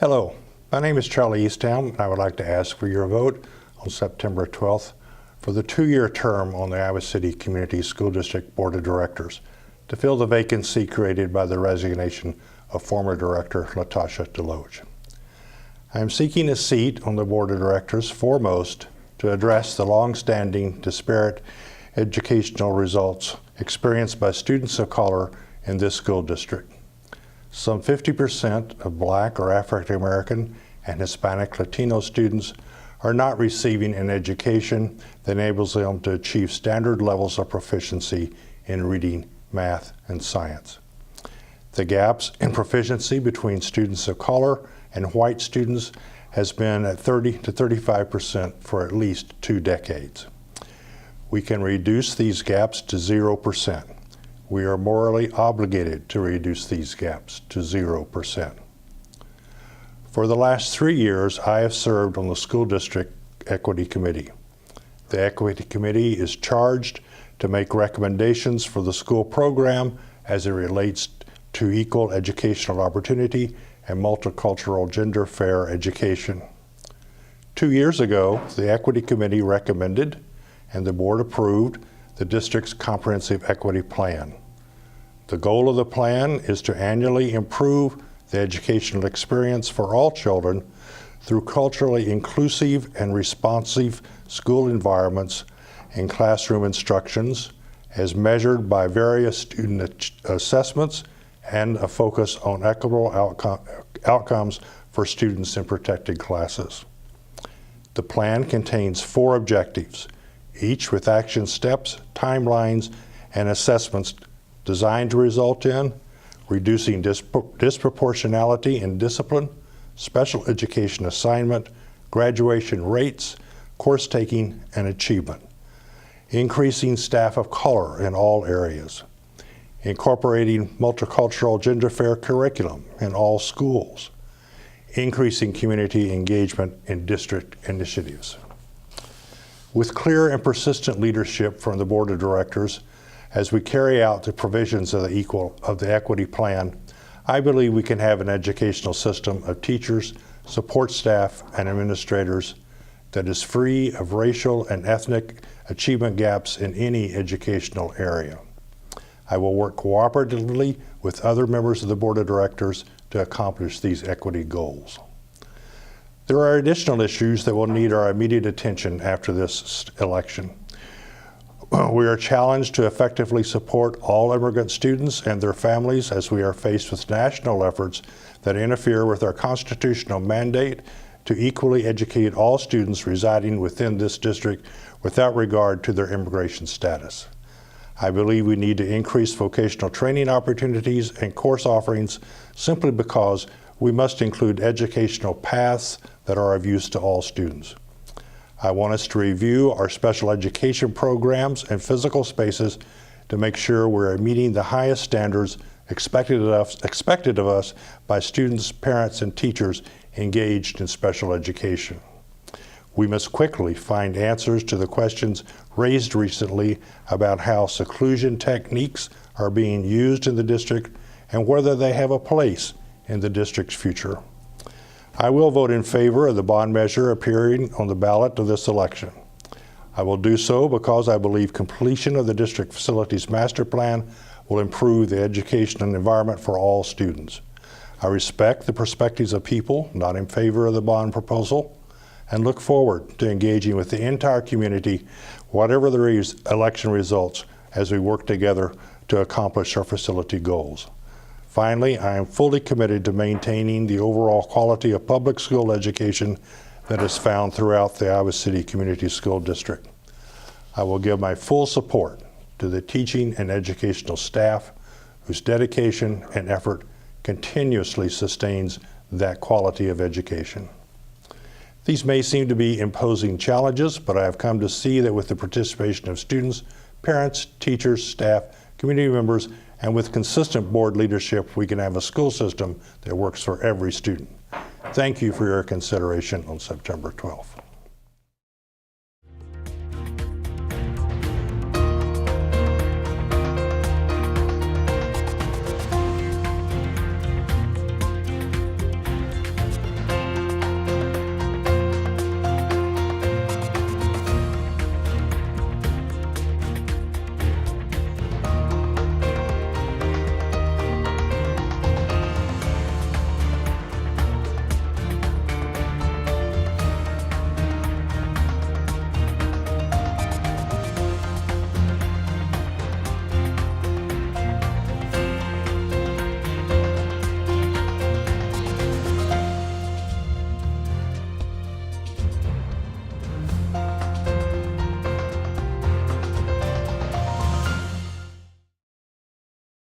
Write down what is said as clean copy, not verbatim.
Hello, my name is Charlie Eastham, and I would like to ask for your vote on September 12th for the 2-year term on the Iowa City Community School District Board of Directors to fill the vacancy created by the resignation of former Director Latasha Deloge. I am seeking a seat on the Board of Directors foremost to address the long-standing disparate educational results experienced by students of color in this school district. Some 50% of Black or African American and Hispanic Latino students are not receiving an education that enables them to achieve standard levels of proficiency in reading, math, and science. The gaps in proficiency between students of color and white students has been at 30 to 35% for at least 2 decades. We can reduce these gaps to 0%. We are morally obligated to reduce these gaps to 0%. For the last 3 years, I have served on the School District Equity Committee. The Equity Committee is charged to make recommendations for the school program as it relates to equal educational opportunity and multicultural gender fair education. 2 years ago, the Equity Committee recommended and the board approved the district's comprehensive equity plan. The goal of the plan is to annually improve the educational experience for all children through culturally inclusive and responsive school environments and classroom instructions as measured by various student assessments and a focus on equitable outcomes for students in protected classes. The plan contains 4 objectives, each with action steps, timelines, and assessments designed to result in reducing disproportionality in discipline, special education assignment, graduation rates, course taking, and achievement, increasing staff of color in all areas, incorporating multicultural gender fair curriculum in all schools, increasing community engagement in district initiatives. With clear and persistent leadership from the Board of Directors, as we carry out the provisions of the equity plan, I believe we can have an educational system of teachers, support staff, and administrators that is free of racial and ethnic achievement gaps in any educational area. I will work cooperatively with other members of the Board of Directors to accomplish these equity goals. There are additional issues that will need our immediate attention after this election. We are challenged to effectively support all immigrant students and their families as we are faced with national efforts that interfere with our constitutional mandate to equally educate all students residing within this district without regard to their immigration status. I believe we need to increase vocational training opportunities and course offerings simply because we must include educational paths that are of use to all students. I want us to review our special education programs and physical spaces to make sure we're meeting the highest standards expected of us by students, parents, and teachers engaged in special education. We must quickly find answers to the questions raised recently about how seclusion techniques are being used in the district and whether they have a place in the district's future. I will vote in favor of the bond measure appearing on the ballot of this election. I will do so because I believe completion of the district facilities master plan will improve the education and environment for all students. I respect the perspectives of people not in favor of the bond proposal and look forward to engaging with the entire community, whatever the election results, as we work together to accomplish our facility goals. Finally, I am fully committed to maintaining the overall quality of public school education that is found throughout the Iowa City Community School District. I will give my full support to the teaching and educational staff whose dedication and effort continuously sustains that quality of education. These may seem to be imposing challenges, but I have come to see that with the participation of students, parents, teachers, staff, community members, and with consistent board leadership, we can have a school system that works for every student. Thank you for your consideration on September 12th.